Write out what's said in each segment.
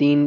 3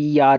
PR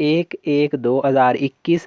1/1/2021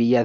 BS،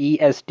EST